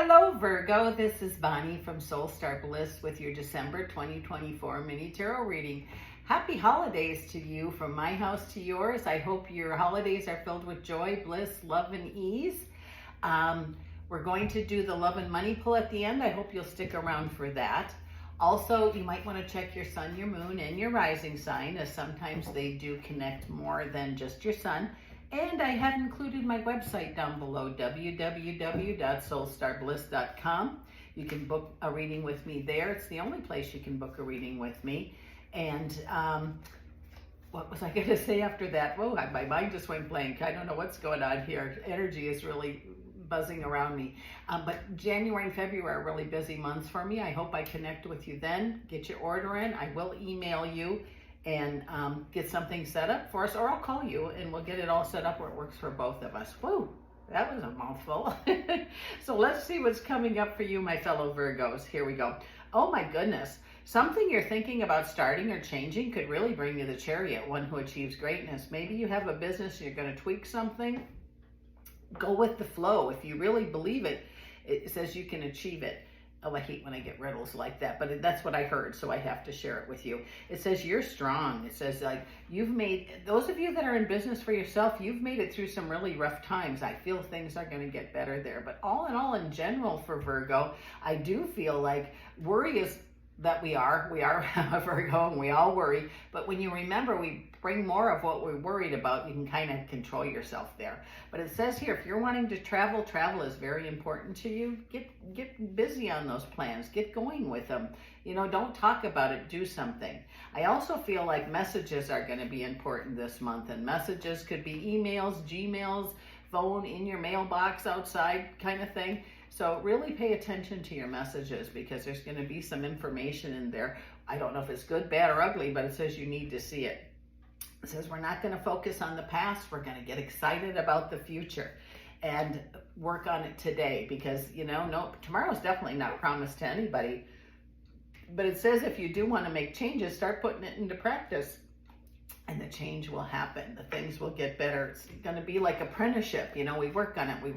Hello Virgo, this is Bonnie from Soul Star Bliss with your December 2024 mini tarot reading. Happy holidays to you from my house to yours. I hope your holidays are filled with joy, bliss, love, and ease. We're going to do the love and money pull at the end. I hope you'll stick around for that. Also, you might want to check your sun, your moon, and your rising sign, as sometimes they do connect more than just your sun. And I have included my website down below, www.soulstarbliss.com. You can book a reading with me there. It's the only place you can book a reading with me. And what was I going to say after that? Whoa, my mind just went blank. I don't know what's going on here. Energy is really buzzing around me. But January and February are really busy months for me. I hope I connect with you then. Get your order in. I will email you and get something set up for us, or I'll call you and we'll get it all set up where it works for both of us. Whoa, that was a mouthful. So let's see what's coming up for you, my fellow Virgos. Here we go. Oh my goodness. Something you're thinking about starting or changing could really bring you the Chariot, one who achieves greatness. Maybe you have a business, you're going to tweak something. Go with the flow. If you really believe it, it says you can achieve it. Oh, I hate when I get riddles like that, but that's what I heard, so I have to share it with you. It says you're strong. It says like you've made, those of you that are in business for yourself, you've made it through some really rough times. I feel things are going to get better there. But all in all, in general for Virgo, I do feel like worry is that we are a Virgo and we all worry. But when you remember, we bring more of what we're worried about, you can kind of control yourself there. But it says here, if you're wanting to travel, travel is very important to you. Get busy on those plans. Get going with them. You know, don't talk about it, do something. I also feel like messages are going to be important this month, and messages could be emails, Gmails, phone, in your mailbox, outside kind of thing. So really pay attention to your messages, because there's going to be some information in there. I don't know if it's good, bad, or ugly, but it says you need to see it. It says we're not going to focus on the past. We're going to get excited about the future and work on it today, because, you know, no, tomorrow's definitely not promised to anybody. But it says if you do want to make changes, start putting it into practice, and the change will happen. The things will get better. It's going to be like apprenticeship. You know, we work on it, we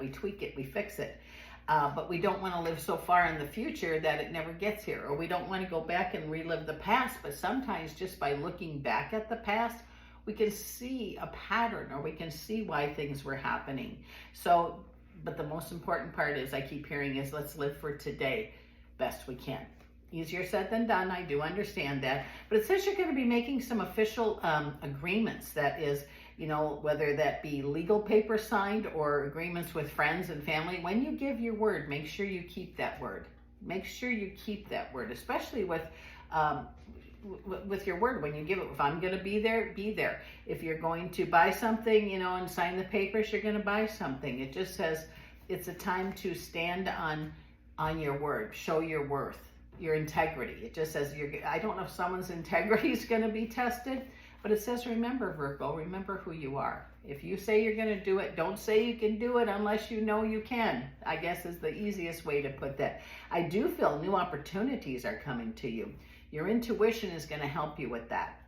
tweak it, we fix it. But we don't want to live so far in the future that it never gets here, or we don't want to go back and relive the past. But sometimes just by looking back at the past, we can see a pattern, or we can see why things were happening. So, but the most important part is, I keep hearing, is let's live for today best we can. Easier said than done, I do understand that. But it says you're going to be making some official agreements. That is, you know, whether that be legal paper signed or agreements with friends and family. When you give your word, make sure you keep that word. Make sure you keep that word, especially with your word. When you give it, if I'm going to be there, be there. If you're going to buy something, you know, and sign the papers, you're going to buy something. It just says it's a time to stand on your word, show your worth, your integrity. It just says I don't know if someone's integrity is going to be tested, but it says, remember, Virgo, remember who you are. If you say you're going to do it, don't say you can do it unless you know you can, I guess is the easiest way to put that. I do feel new opportunities are coming to you. Your intuition is going to help you with that.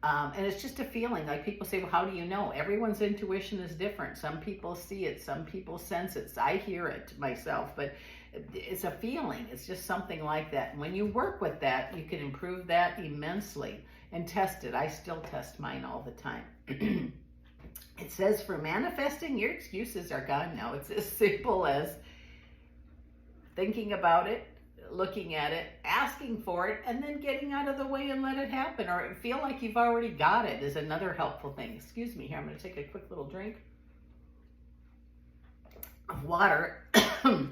And it's just a feeling. Like people say, well, how do you know? Everyone's intuition is different. Some people see it. Some people sense it. I hear it myself, but it's a feeling. It's just something like that. And when you work with that, you can improve that immensely and test it. I still test mine all the time. It says for manifesting, your excuses are gone now. It's as simple as thinking about it, looking at it, asking for it, and then getting out of the way and let it happen, or feel like you've already got it is another helpful thing. Excuse me here, I'm going to take a quick little drink of water.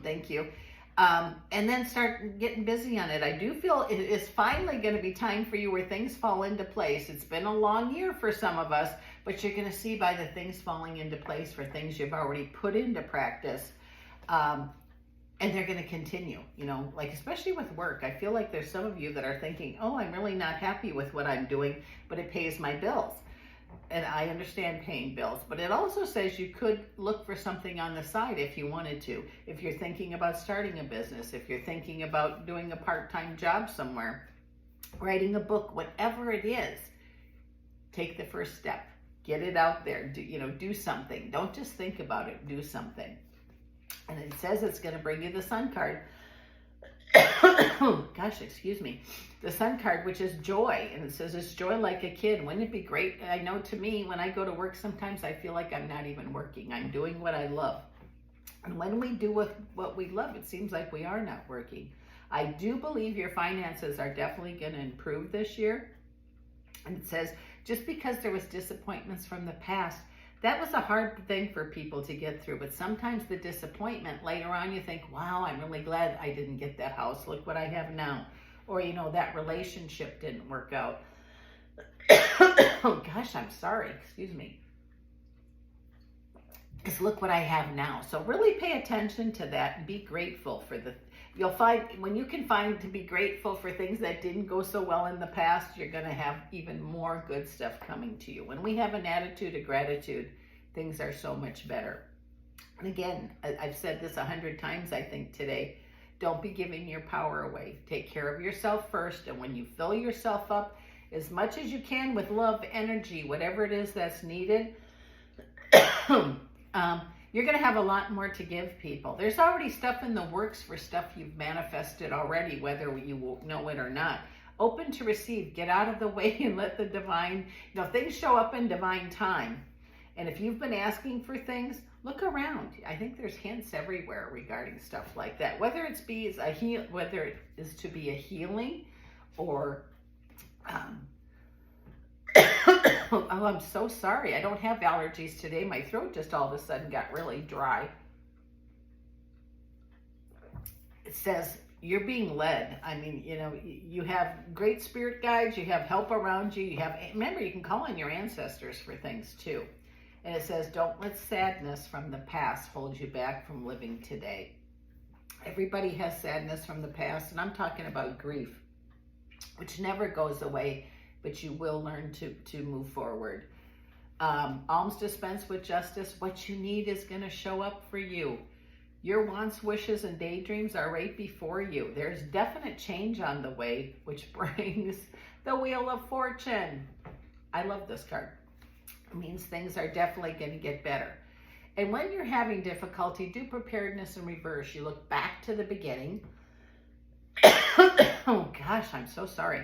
Thank you. And then start getting busy on it. I do feel it is finally going to be time for you where things fall into place. It's been a long year for some of us, but you're going to see by the things falling into place for things you've already put into practice. And they're going to continue, you know, like especially with work. I feel like there's some of you that are thinking, oh, I'm really not happy with what I'm doing, but it pays my bills. And I understand paying bills, but it also says you could look for something on the side if you wanted to. If you're thinking about starting a business, if you're thinking about doing a part-time job somewhere, writing a book, whatever it is, take the first step. Get it out there. Do something. Don't just think about it. Do something. And it says it's going to bring you the Sun card. Gosh, excuse me. The Sun card, which is joy. And it says it's joy like a kid. Wouldn't it be great? I know to me, when I go to work, sometimes I feel like I'm not even working. I'm doing what I love. And when we do what we love, it seems like we are not working. I do believe your finances are definitely going to improve this year. And it says, just because there was disappointments from the past, that was a hard thing for people to get through. But sometimes the disappointment, later on you think, wow, I'm really glad I didn't get that house. Look what I have now. Or, you know, that relationship didn't work out. Oh, gosh, I'm sorry. Excuse me. Because look what I have now. So really pay attention to that and be grateful for you'll find when you can find to be grateful for things that didn't go so well in the past, you're going to have even more good stuff coming to you. When we have an attitude of gratitude, things are so much better. And again, I've said this 100 times, I think, today. Don't be giving your power away. Take care of yourself first. And when you fill yourself up as much as you can with love, energy, whatever it is that's needed, you're going to have a lot more to give people. There's already stuff in the works for stuff you've manifested already, whether you know it or not. Open to receive. Get out of the way and let the divine, things show up in divine time. And if you've been asking for things, look around. I think there's hints everywhere regarding stuff like that. Whether it is to be a healing or oh, I'm so sorry. I don't have allergies today. My throat just all of a sudden got really dry. It says you're being led. I mean, you have great spirit guides. You have help around you. Remember, you can call on your ancestors for things too. And it says, don't let sadness from the past hold you back from living today. Everybody has sadness from the past, and I'm talking about grief, which never goes away, but you will learn to move forward. Alms dispense with justice. What you need is going to show up for you. Your wants, wishes, and daydreams are right before you. There's definite change on the way, which brings the Wheel of Fortune. I love this card. It means things are definitely going to get better. And when you're having difficulty, do preparedness in reverse. You look back to the beginning. Oh gosh, I'm so sorry.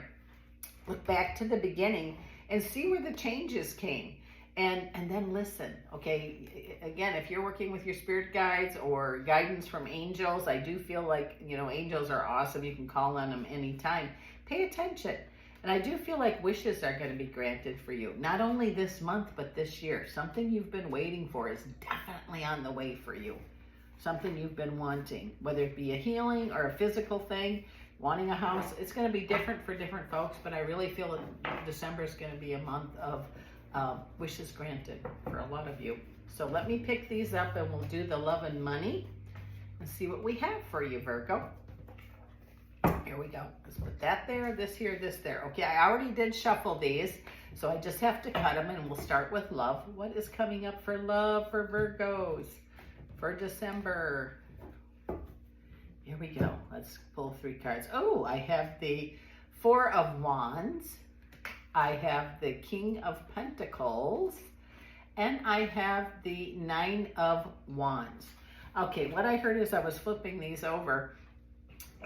Look back to the beginning and see where the changes came. And then listen, okay? Again, if you're working with your spirit guides or guidance from angels, I do feel like, angels are awesome. You can call on them anytime. Pay attention. And I do feel like wishes are going to be granted for you. Not only this month, but this year. Something you've been waiting for is definitely on the way for you. Something you've been wanting, whether it be a healing or a physical thing, wanting a house. It's going to be different for different folks, but I really feel that December is going to be a month of wishes granted for a lot of you. So let me pick these up and we'll do the love and money and see what we have for you, Virgo. Here we go. Let's put that there, this here, this there. Okay, I already did shuffle these, so I just have to cut them, and we'll start with love. What is coming up for love for Virgos for December? Here we go. Let's pull 3 cards. Oh, I have the 4 of Wands. I have the King of Pentacles. And I have the 9 of Wands. Okay, what I heard as I was flipping these over,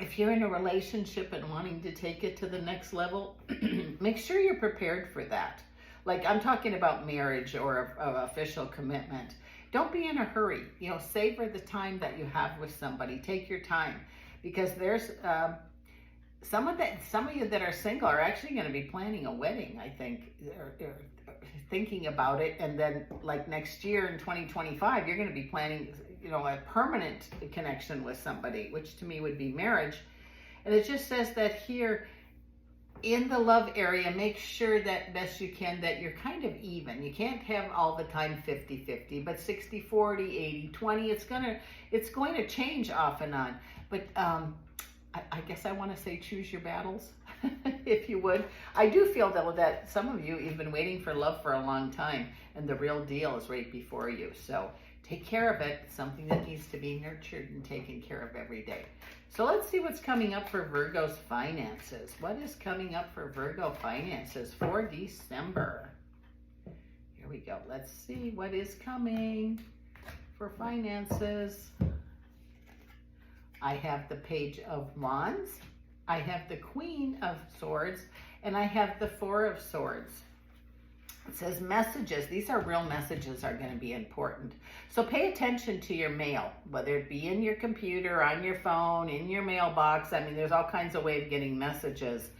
if you're in a relationship and wanting to take it to the next level, make sure you're prepared for that. Like I'm talking about marriage or official commitment. Don't be in a hurry. Savor the time that you have with somebody. Take your time, because there's some of you that are single are actually going to be planning a wedding. I think, or thinking about it, and then like next year in 2025, you're going to be planning, a permanent connection with somebody, which to me would be marriage. And it just says that here in the love area, make sure that best you can that you're kind of even. You can't have all the time 50-50, but 60-40, 80-20. It's going to change off and on. But I guess I want to say choose your battles, if you would. I do feel though that some of you've been waiting for love for a long time, and the real deal is right before you. So take care of it. It's something that needs to be nurtured and taken care of every day. So let's see what's coming up for Virgo's finances. What is coming up for Virgo finances for December? Here we go. Let's see what is coming for finances. I have the Page of Wands, I have the Queen of Swords, and I have the Four of Swords. It says messages. These are real messages are going to be important. So pay attention to your mail, whether it be in your computer, on your phone, in your mailbox. I mean, there's all kinds of ways of getting messages.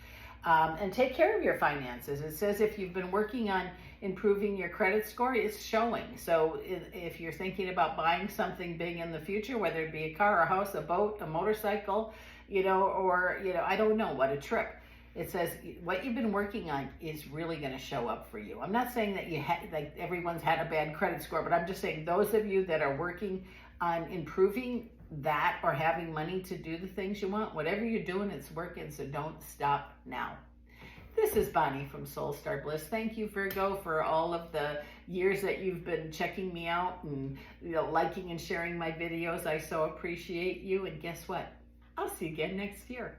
And take care of your finances. It says if you've been working on improving your credit score, it's showing. So if you're thinking about buying something big in the future, whether it be a car, a house, a boat, a motorcycle, or, I don't know, what, a trip. It says what you've been working on is really going to show up for you. I'm not saying that like everyone's had a bad credit score, but I'm just saying those of you that are working on improving that or having money to do the things you want, whatever you're doing, it's working, so don't stop now. This is Bonnie from Soul Star Bliss. Thank you, Virgo, for all of the years that you've been checking me out and liking and sharing my videos. I so appreciate you, and guess what? I'll see you again next year.